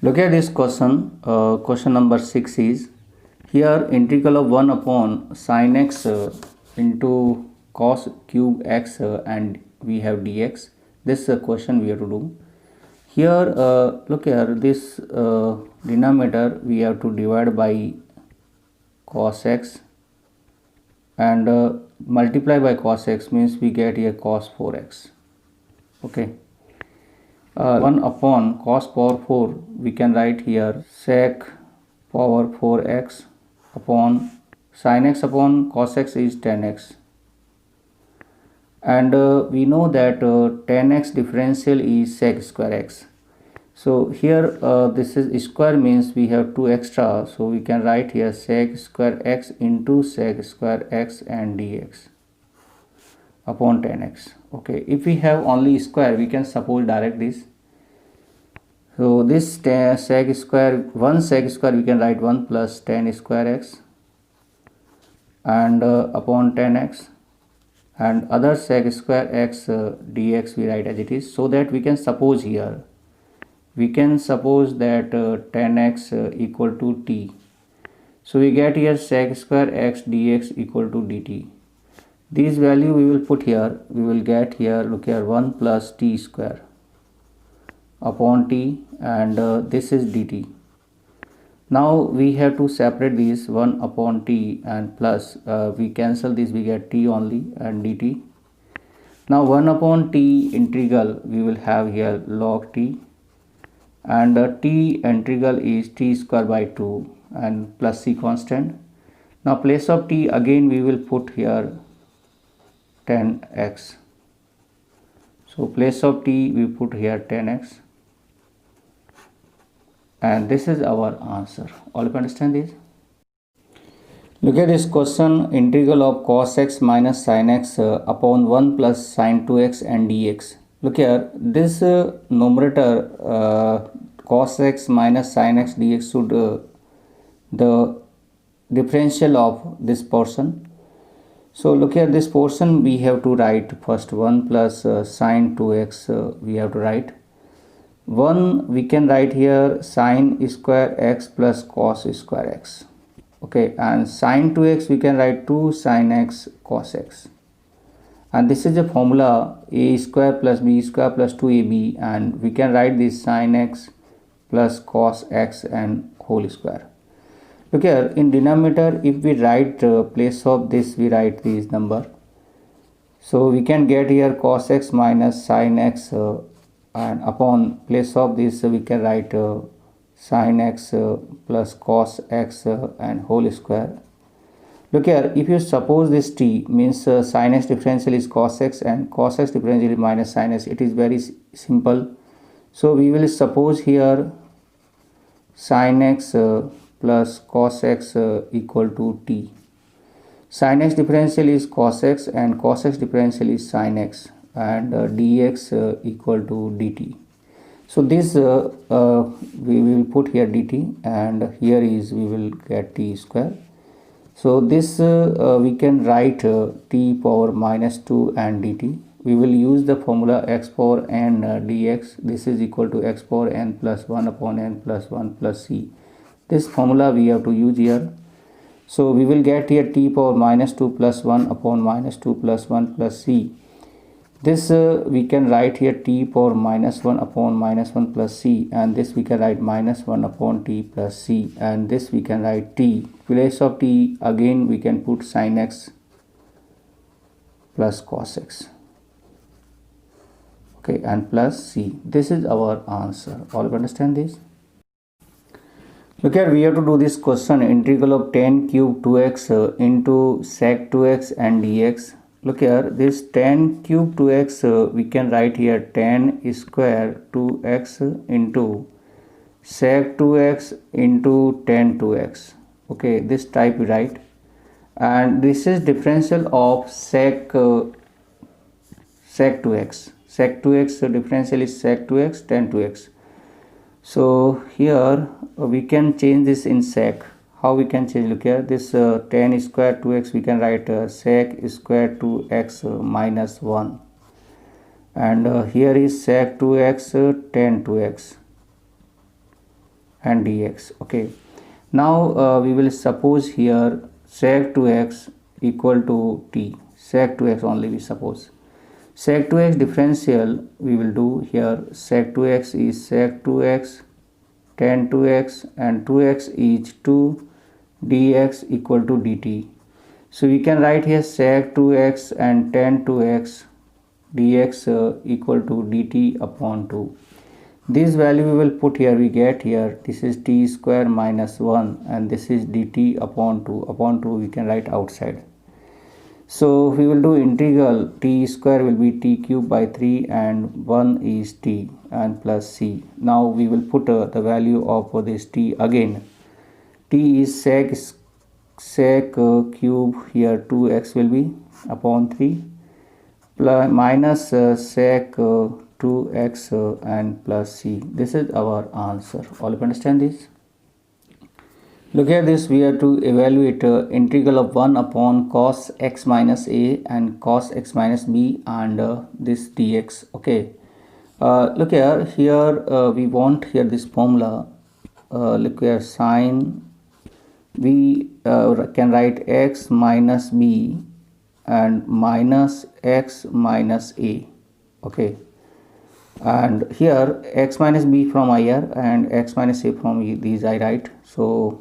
Look at this question. Question number 6 is, here integral of 1 upon sin x into cos cube x and we have dx. This is a question we have to do. Here look here, this denominator we have to divide by cos x and multiply by cos x, means we get here cos 4x. Okay. 1 upon cos power 4, we can write here sec power 4x upon sin x upon cos x is 10x, and we know that 10x differential is sec square x. So here this is square, means we have 2 extra, so we can write here sec square x into sec square x and dx upon 10x. Okay, if we have only square, we can suppose direct this. So this sec square, 1 sec square, we can write 1 plus 10 square x and upon 10x, and other sec square x dx we write as it is, so that we can suppose here, we can suppose that 10x equal to t. So we get here sec square x dx equal to dt. This value we will put here, we will get here, look here, 1 plus t square upon t, and this is dt. Now we have to separate this 1 upon t and plus we cancel this, we get t only and dt. Now 1 upon t integral we will have here log t, and t integral is t square by 2 and plus c constant. Now place of t again we will put here 10x. So place of t we put here 10x, and this is our answer. All you understand this? Look at this question, integral of cos x minus sin x upon 1 plus sin 2x and dx. Look here, this numerator cos x minus sin x dx should the differential of this portion. So look here, this portion we have to write first 1 plus sin 2x we have to write. 1 we can write here sin square x plus cos square x. Okay, and sin 2x we can write 2 sin x cos x. And this is a formula a square plus b square plus 2ab, and we can write this sin x plus cos x and whole square. Look here, in denominator if we write place of this, we write this number. So we can get here cos x minus sin x and upon place of this we can write sin x plus cos x and whole square. Look here, if you suppose this t, means sin x differential is cos x and cos x differential is minus sin x, it is very simple. So we will suppose here sin x plus cos x equal to t. Sin x differential is cos x and cos x differential is sin x, and dx equal to dt. So this we will put here dt, and here is we will get t square. So this we can write t power minus 2 and dt. We will use the formula x power n dx. This is equal to x power n plus 1 upon n plus 1 plus c. This formula we have to use here. So we will get here t power minus 2 plus 1 upon minus 2 plus 1 plus c. This we can write here t power minus 1 upon minus 1 plus c, and this we can write minus 1 upon t plus c, and this we can write t. Place of t again we can put sin x plus cos x. Okay, and plus c. This is our answer. All you understand this? Look here, we have to do this question, integral of 10 cube 2x into sec 2x and dx. Look here, this 10 cube 2x we can write here 10 square 2x into sec 2x into 10 2x. Okay, this type we write, and this is differential of sec 2x. Sec 2x differential is sec 2x 10 2x. So here we can change this in sec. How we can change? Look here, this 10 square 2x we can write sec square 2x minus 1, and here is sec 2x 10 2x. and dx. Okay, now we will suppose here sec 2x equal to t. Sec 2x only we suppose. Sec 2x differential we will do here. Sec 2x is sec 2x tan 2x and 2x is 2 dx equal to dt. So we can write here sec 2x and tan 2x dx equal to dt upon 2. This value we will put here, we get here, this is t square minus 1 and this is dt upon 2. Upon 2 we can write outside. So we will do integral t square will be t cube by 3 and 1 is t and plus c. Now we will put the value of this t again. T is sec cube, here 2x will be upon 3 plus minus sec 2x and plus c. This is our answer. All of you understand this? Look at this, we have to evaluate integral of 1 upon cos x minus a and cos x minus b and this dx. Okay, look here we want here this formula. Look here, sine, we can write x minus b and minus x minus a. Okay, and here x minus b from here and x minus a from these I write. So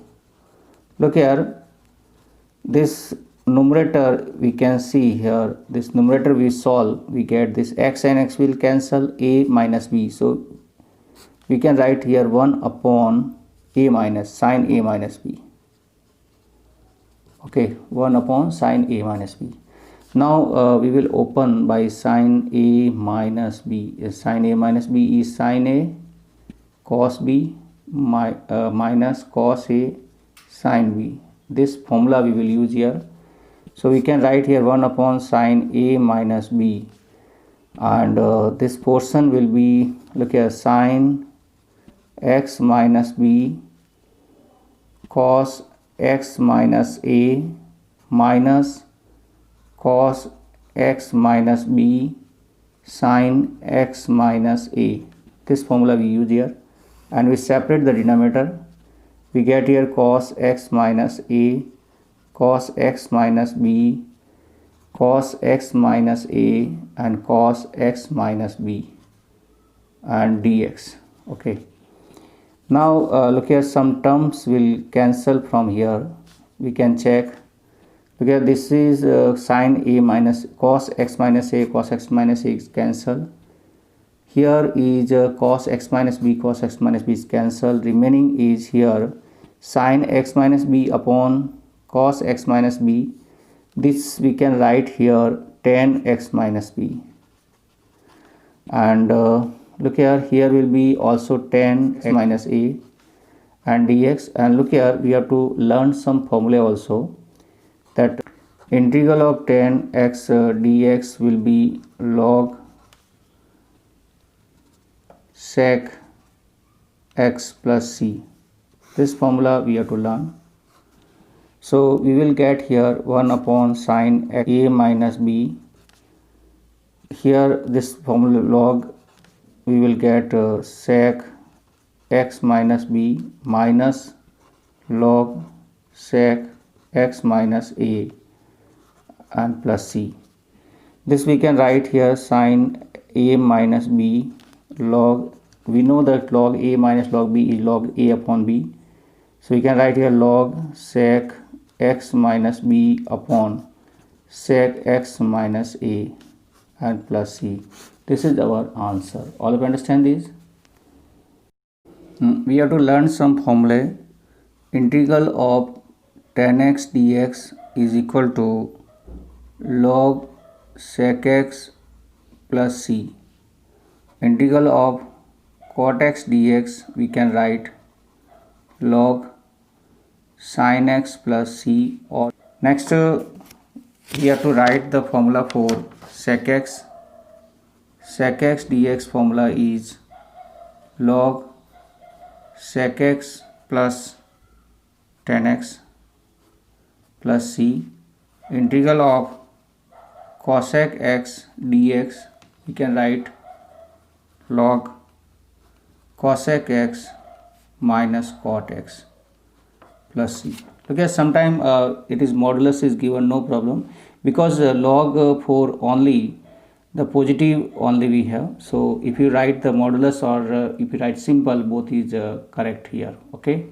look here, this numerator we can see here, this numerator we solve, we get this x and x will cancel, a minus b. So we can write here 1 upon a minus sine a minus b. Okay, 1 upon sine a minus b. Now we will open by sine a minus b. Sine a minus b is sine a cos b minus cos a sine b. This formula we will use here. So we can write here 1 upon sine a minus b and this portion will be, look here, sine x minus b cos x minus a minus cos x minus b sine x minus a. This formula we use here and we separate the denominator. We get here cos x minus a, cos x minus b, cos x minus a and cos x minus b and dx. Okay, now look here, some terms will cancel from here. We can check. Look here, this is sine a minus cos x minus a, cos x minus a is cancel. Here is cos x minus b, cos x minus b is cancel. Remaining is here sine x minus b upon cos x minus b. This we can write here tan x minus b. And look here will be also tan x minus a and dx. And look here, we have to learn some formula also, that integral of tan x dx will be log sec x plus c. This formula we have to learn. So we will get here 1 upon sine a minus b. Here this formula log we will get sec x minus b minus log sec x minus a and plus c. This we can write here sine a minus b log, we know that log a minus log b is log a upon b. So we can write here log sec x minus b upon sec x minus a and plus c. This is our answer. All of you understand this? We have to learn some formula. Integral of tan x dx is equal to log sec x plus c. Integral of cot x dx we can write log sin x plus c. Or next we have to write the formula for sec x. Sec x dx formula is log sec x plus tan x plus c. Integral of cosec x dx we can write log cosec x minus cot x plus c. Okay, sometime it is modulus is given, no problem, because log 4 only the positive only we have. So if you write the modulus or if you write simple, both is correct here. Okay.